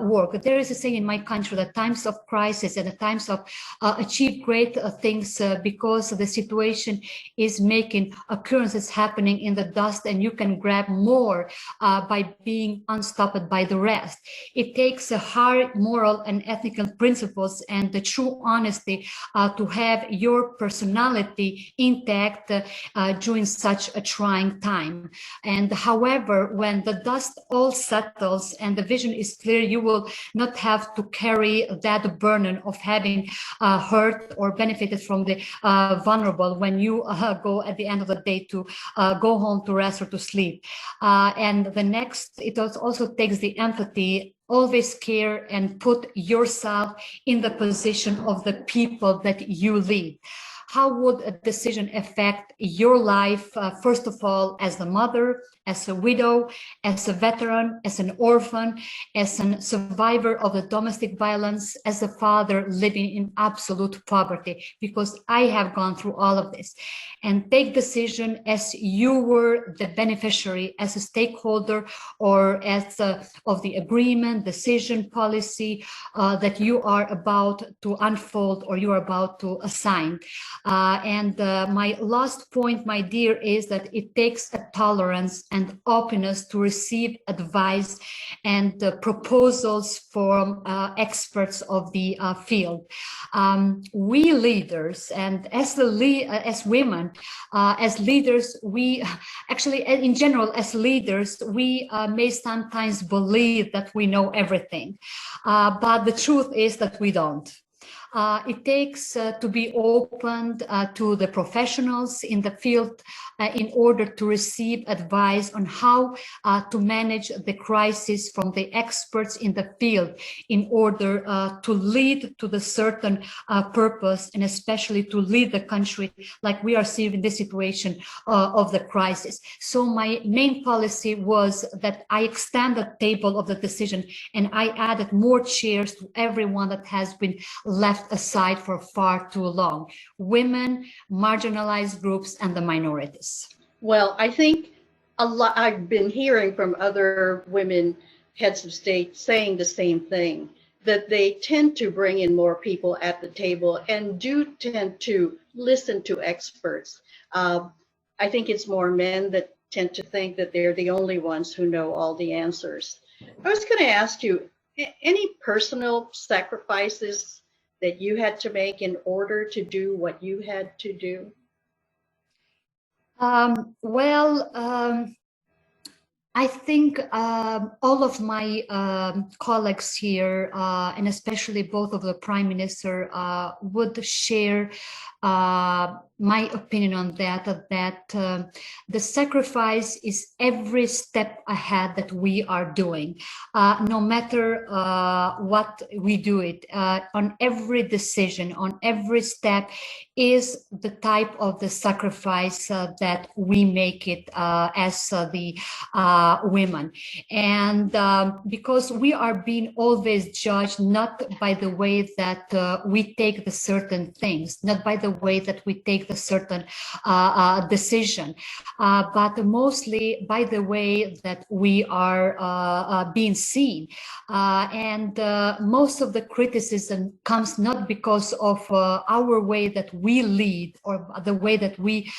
S17: work. There is a saying in my country that times of crisis and the times of achieve great things because the situation is making occurrences happening in the dust, and you can grab more by being unstopped by the rest. It takes a high moral and ethical principles and the true honesty to have your personality intact during such a trying time. And however, when the dust all settles and the vision is clear, you will not have to carry that burden of having hurt or benefited from the vulnerable when you go at the end of the day to go home to rest or to sleep. And the next, it also takes the empathy. Always care and put yourself in the position of the people that you lead. How would a decision affect your life, first of all, as a mother, as a widow, as a veteran, as an orphan, as a survivor of the domestic violence, as a father living in absolute poverty? Because I have gone through all of this. And take decision as you were the beneficiary, as a stakeholder, or as of the agreement, decision, policy that you are about to unfold or you are about to assign. My last point, my dear, is that it takes a tolerance and openness to receive advice and proposals from experts of the field. We leaders, and as women, as leaders, we actually, in general, as leaders, we may sometimes believe that we know everything, but the truth is that we don't. It takes to be opened to the professionals in the field in order to receive advice on how to manage the crisis from the experts in the field in order to lead to the certain purpose, and especially to lead the country like we are seeing in this situation of the crisis. So my main policy was that I extend the table of the decision and I added more chairs to everyone that has been left aside for far too long: women, marginalized groups, and the minorities.
S1: Well, I think a lot, I've been hearing from other women heads of state saying the same thing, that they tend to bring in more people at the table and do tend to listen to experts. I think it's more men that tend to think that they're the only ones who know all the answers. I was going to ask you, any personal sacrifices that you had to make in order to do what you had to do?
S17: I think all of my colleagues here, and especially both of the Prime Minister, would share my opinion on that, the sacrifice is every step ahead that we are doing, no matter what we do it, on every decision, on every step is the type of the sacrifice that we make it as the women. And because we are being always judged not by the way that we take the certain things, not by the way that we take the certain decision, but mostly by the way that we are being seen. And most of the criticism comes not because of our way that we lead or the way that we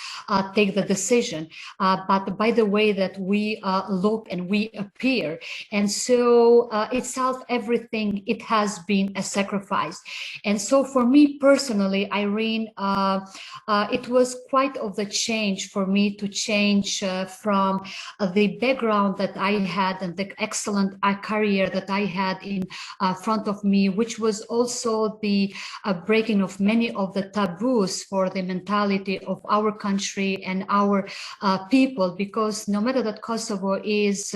S17: take the decision, but by the way that we look and we appear. And so itself, everything, it has been a sacrifice. And so for me personally, Irene, it was quite of the change for me to change from the background that I had and the excellent career that I had in front of me, which was also the breaking of many of the taboos for the mentality of our country and our people, because no matter that Kosovo is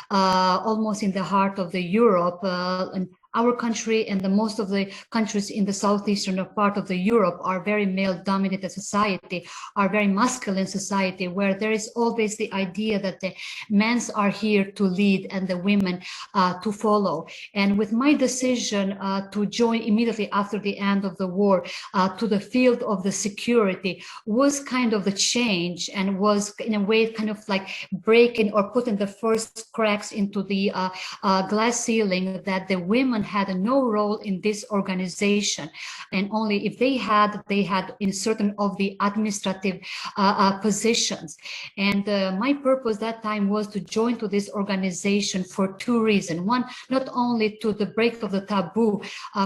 S17: almost in the heart of the Europe, and our country and the most of the countries in the southeastern part of the Europe are very male-dominated society, are very masculine society, where there is always the idea that the men are here to lead and the women to follow. And with my decision to join immediately after the end of the war to the field of the security was kind of the change, and was in a way kind of like breaking or putting the first cracks into the glass ceiling, that the women had no role in this organization, and only if they had in certain of the administrative positions. And my purpose that time was to join to this organization for two reasons. One, not only to the break of the taboo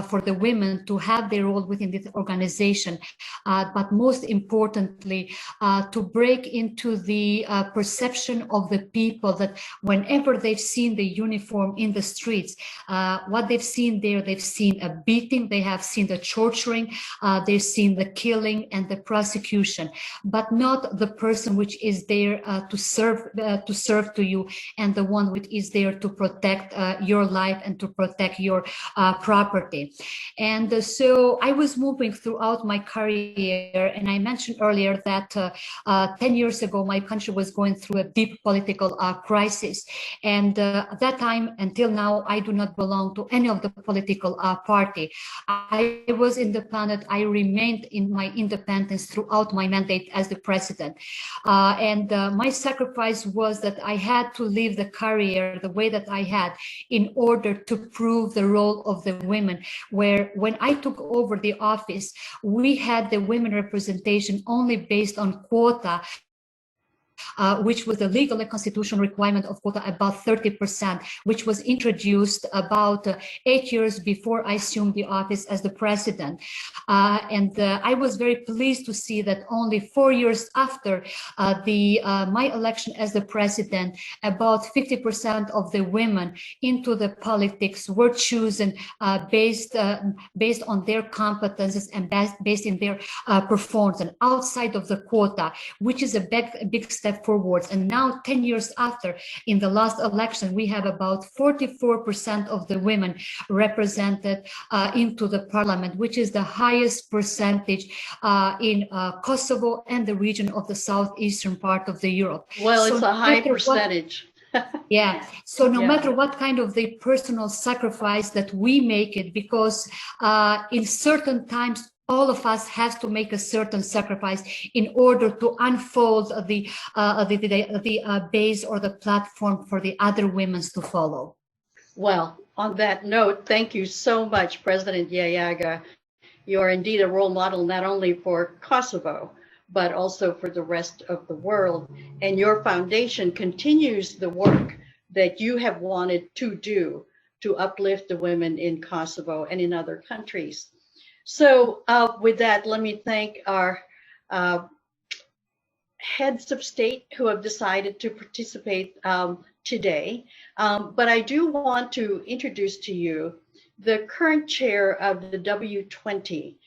S17: for the women to have their role within this organization, but most importantly, to break into the perception of the people that whenever they've seen the uniform in the streets, what they've seen there, they've seen a beating, they have seen the torturing, they've seen the killing and the prosecution, but not the person which is there to serve to you, and the one which is there to protect your life and to protect your property. And so I was moving throughout my career, and I mentioned earlier that 10 years ago my country was going through a deep political crisis, and at that time until now I do not belong to any of the political party. I was independent. I remained in my independence throughout my mandate as the president. And my sacrifice was that I had to leave the career the way that I had in order to prove the role of the women, where when I took over the office, we had the women representation only based on quota which was the legal and constitutional requirement of quota, about 30%, which was introduced about 8 years before I assumed the office as the president. I was very pleased to see that only 4 years after my election as the president, about 50% of the women into the politics were chosen based on their competences and based in their performance and outside of the quota, which is a big step forward. And now 10 years after, in the last election, we have about 44% of the women represented into the parliament, which is the highest percentage in Kosovo and the region of the southeastern part of the Europe.
S1: Well, so it's a high percentage.
S17: Yeah. So no matter what kind of the personal sacrifice that we make it, because in certain times, all of us have to make a certain sacrifice in order to unfold the base or the platform for the other women to follow.
S1: Well, on that note, thank you so much, President Yayaga. You are indeed a role model, not only for Kosovo, but also for the rest of the world. And your foundation continues the work that you have wanted to do to uplift the women in Kosovo and in other countries. So with that, let me thank our heads of state who have decided to participate today. But I do want to introduce to you the current chair of the W20.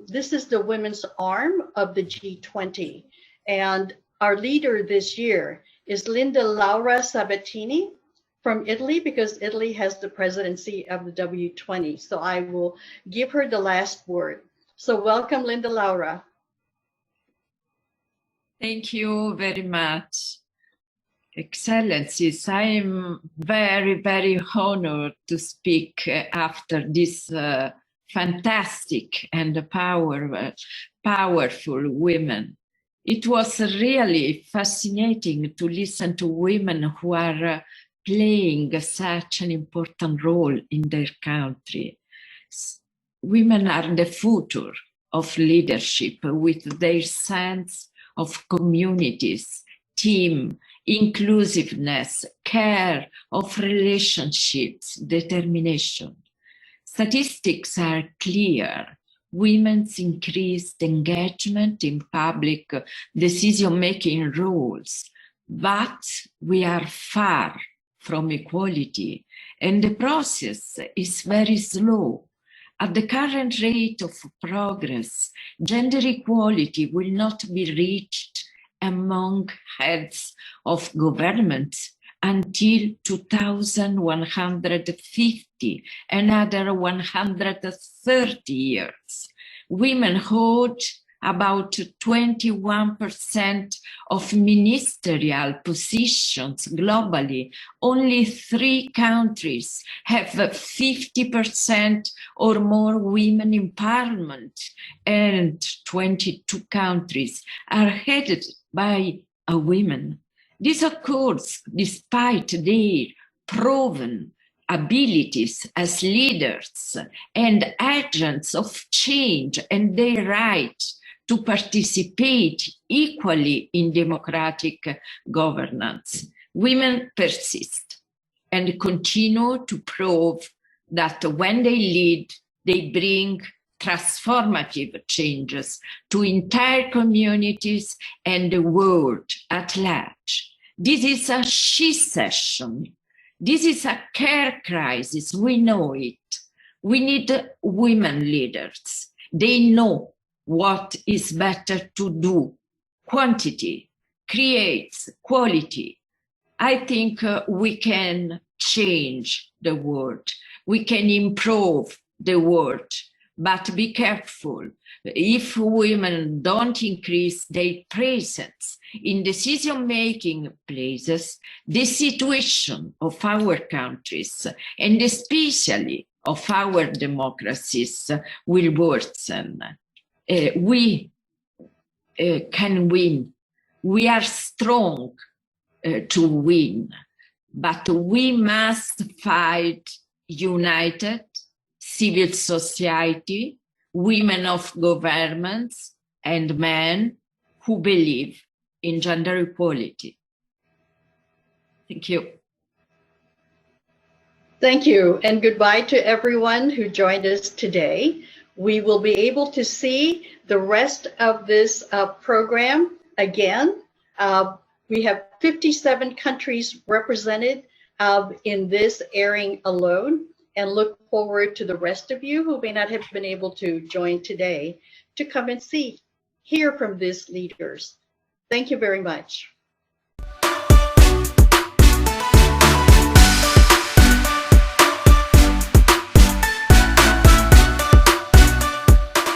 S1: This is the women's arm of the G20. And our leader this year is Linda Laura Sabatini from Italy, because Italy has the presidency of the W20. So I will give her the last word. So welcome, Linda Laura.
S19: Thank you very much. Excellencies, I am very, very honored to speak after this fantastic and powerful women. It was really fascinating to listen to women who are playing such an important role in their country. Women are the future of leadership with their sense of communities, team, inclusiveness, care of relationships, determination. Statistics are clear. Women's increased engagement in public decision-making roles, but we are far from equality, and the process is very slow. At the current rate of progress, gender equality will not be reached among heads of governments until 2150, another 130 years. Women hold about 21% of ministerial positions globally. Only 3 countries have 50% or more women in parliament, and 22 countries are headed by a woman. This occurs despite their proven abilities as leaders and agents of change and their right to participate equally in democratic governance. Women persist and continue to prove that when they lead, they bring transformative changes to entire communities and the world at large. This is a she session. This is a care crisis. We know it. We need women leaders. They know what is better to do. Quantity creates quality. I think we can change the world. We can improve the world, but be careful. If women don't increase their presence in decision-making places, the situation of our countries, and especially of our democracies, will worsen. We can win. We are strong to win, but we must fight united, civil society, women of governments, and men who believe in gender equality. Thank you.
S1: Thank you, and goodbye to everyone who joined us today. We will be able to see the rest of this program again. We have 57 countries represented in this airing alone, and look forward to the rest of you who may not have been able to join today to come and hear from these leaders. Thank you very much.